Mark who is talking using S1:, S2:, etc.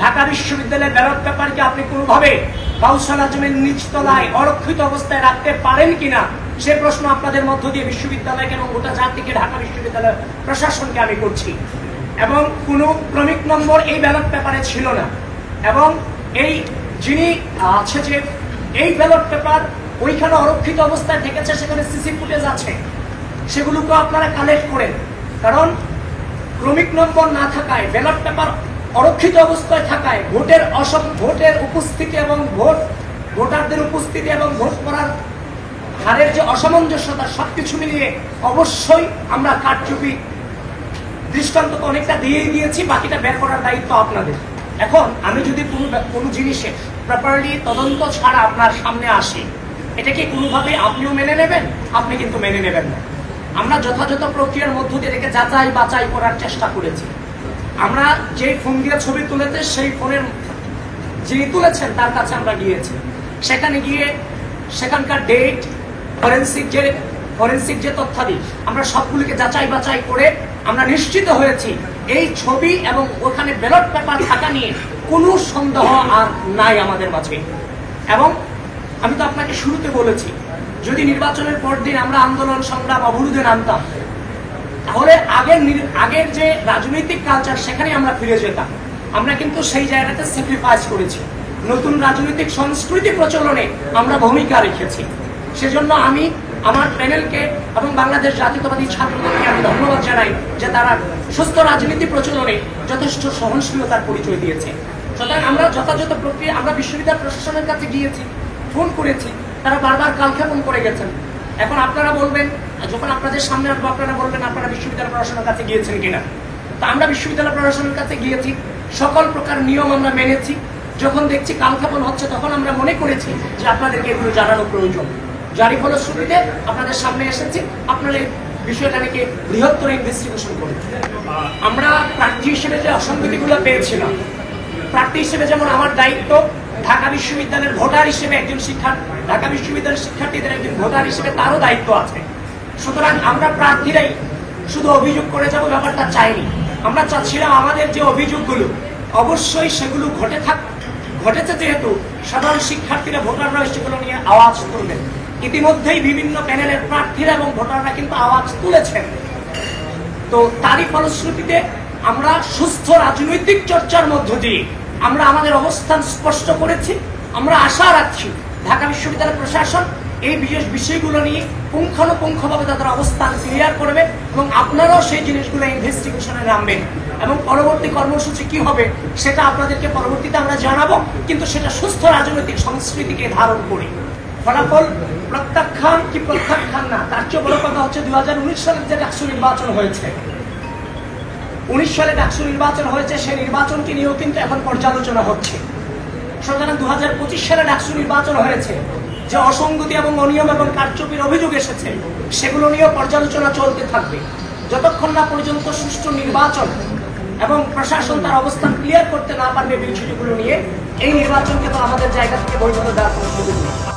S1: ঢাকা বিশ্ববিদ্যালয়ের ব্যালট পেপারকে আপনি কোনোভাবে গাউসুল আজমের নিচতলায় অরক্ষিত অবস্থায় রাখতে পারেন কিনা সে প্রশ্ন আপনাদের মধ্য দিয়ে বিশ্ববিদ্যালয়কে এবং গোটা জাতিকে ঢাকা বিশ্ববিদ্যালয় প্রশাসনকে আমি করছি। এবং কোনো ক্রমিক নম্বর এই ব্যালট পেপারে ছিল না, এবং এই যিনি আছে যে এই ব্যালট পেপার ওইখানে অরক্ষিত অবস্থায় থেকেছে, সেখানে সিসি ফুটেজ আছে, সেগুলোকে আপনারা কালেক্ট করেন। কারণ ক্রমিক নম্বর না থাকায়, ব্যালট পেপার অরক্ষিত অবস্থায় থাকায় ভোটের উপস্থিতি এবং ভোটারদের উপস্থিতি এবং ভোট করার হারের যে অসামঞ্জস্যতা সবকিছু মিলিয়ে অবশ্যই আমরা কারচুপি দৃষ্টান্ত তো অনেকটা দিয়েই দিয়েছি, বাকিটা বের করার দায়িত্ব আপনাদের। এখন আমি যদি কোনো জিনিসে প্রপারলি তদন্ত ছাড়া আপনার সামনে আসি, এটা কি কোনোভাবে আপনিও মেনে নেবেন? আপনি কিন্তু মেনে নেবেন না। আমরা যথাযথ প্রক্রিয়ার মধ্য দিয়ে এটাকে যাচাই বাছাই করার চেষ্টা করেছি। আমরা যে ফোন দিয়ে ছবি তুলেছে, সেই ফোনের যিনি তুলেছেন তার কাছে আমরা গিয়েছি। সেখানে গিয়ে সেখানকার ডেট, ফরেন্সিক যে তথ্যাদি, আমরা সবগুলিকে যাচাই বাছাই করে আমরা নিশ্চিত হয়েছি এই ছবি এবং ওখানে ব্যালট পেপার থাকা নিয়ে কোনো সন্দেহ আর নাই আমাদের মাঝে। এবং আমি তো আপনাকে শুরুতে বলেছি, যদি নির্বাচনের পর দিন আমরা আন্দোলন সংগ্রাম অবরোধে নামতাম, তাহলে আগের যে রাজনৈতিক কালচার সেখানে আমরা ফিরে যেতাম। আমরা কিন্তু সেই জায়গাতে স্যাক্রিফাইস করেছি, নতুন রাজনৈতিক সংস্কৃতি প্রচলনে আমরা ভূমিকা রেখেছি। সেজন্য আমি আমার প্যানেলকে এবং বাংলাদেশ জাতীয়তাবাদী ছাত্রদলকে আমি ধন্যবাদ জানাই যে তারা সুস্থ রাজনীতি প্রচলনে যথেষ্ট সহনশীলতার পরিচয় দিয়েছে। সুতরাং আমরা যথাযথ প্রক্রিয়া, আমরা বিশ্ববিদ্যালয় প্রশাসনের কাছে গিয়েছি, ফোন করেছি, তারা বারবার কালক্ষেপণ করে গেছেন। এখন আপনারা বলবেন, যখন আপনাদের সামনে আসবো আপনারা বলবেন আপনারা বিশ্ববিদ্যালয় প্রশাসনের কাছে গিয়েছেন কিনা। তো আমরা বিশ্ববিদ্যালয় প্রশাসনের কাছে গিয়েছি, সকল প্রকার নিয়ম আমরা মেনেছি। যখন দেখছি কালক্ষেপণ হচ্ছে, তখন আমরা মনে করেছি যে আপনাদেরকে এগুলো জানানো প্রয়োজন। যারই ফলশ্রুতিতে আপনাদের সামনে এসেছি, আপনারা এই বিষয়টা নাকি বৃহত্তর ইনভেস্টিগেশন করে। আমরা প্রার্থী হিসেবে যে অসঙ্গতিগুলো পেয়েছিলাম, প্রার্থী হিসেবে যেমন আমার দায়িত্ব, ঢাকা বিশ্ববিদ্যালয়ের ভোটার হিসেবে একজন ঢাকা বিশ্ববিদ্যালয়ের শিক্ষার্থীদের একজন ভোটার হিসেবে তারও দায়িত্ব আছে। সুতরাং আমরা প্রার্থীরাই শুধু অভিযোগ করে যাবো, ব্যাপারটা চাইনি। আমরা চাচ্ছিলাম আমাদের যে অভিযোগগুলো অবশ্যই সেগুলো ঘটেছে, যেহেতু সাধারণ শিক্ষার্থীরা ভোটাররা সেগুলো নিয়ে আওয়াজ তুলবেন। ইতিমধ্যেই বিভিন্ন প্যানেলের প্রার্থীরা এবং ভোটাররা কিন্তু আওয়াজ তুলেছেন। তো তারই ফলশ্রুতিতে আমরা সুস্থ রাজনৈতিক চর্চার মধ্য দিয়ে আমরা আমাদের অবস্থান স্পষ্ট করেছি। আমরা আশা রাখছি ঢাকা বিশ্ববিদ্যালয় প্রশাসন এই বিশেষ বিষয়গুলো নিয়ে পুঙ্খানুপুঙ্খভাবে তাদের অবস্থান ক্লিয়ার করবে এবং আপনারাও সেই জিনিসগুলো ইনভেস্টিগেশনে নামবেন। এবং পরবর্তী কর্মসূচি কি হবে সেটা আপনাদেরকে পরবর্তীতে আমরা জানাবো, কিন্তু সেটা সুস্থ রাজনৈতিক সংস্কৃতিকে ধারণ করে। ফলাফল প্রত্যাখ্যান কি প্রত্যাখ্যান না, তার চেয়ে বড় কথা হচ্ছে 2019 সালের যে ডাকসু নির্বাচন হয়েছে, 19 সালে ডাকসু নির্বাচন হয়েছে, সেই নির্বাচনটি নিয়েও কিন্তু এখন পর্যালোচনা হচ্ছে। সুতরাং 2025 সালে ডাকসু নির্বাচন হয়েছে, যে অসঙ্গতি এবং অনিয়ম এবং কারচুপির অভিযোগ এসেছে, সেগুলো নিয়েও পর্যালোচনা চলতে থাকবে যতক্ষণ না পর্যন্ত সুষ্ঠু নির্বাচন এবং প্রশাসন তার অবস্থান ক্লিয়ার করতে না পারবে বিষয়গুলো নিয়ে। এই নির্বাচনকে তো আমাদের জায়গা থেকে বৈধতা দেওয়ার কোনো সুযোগ নেই।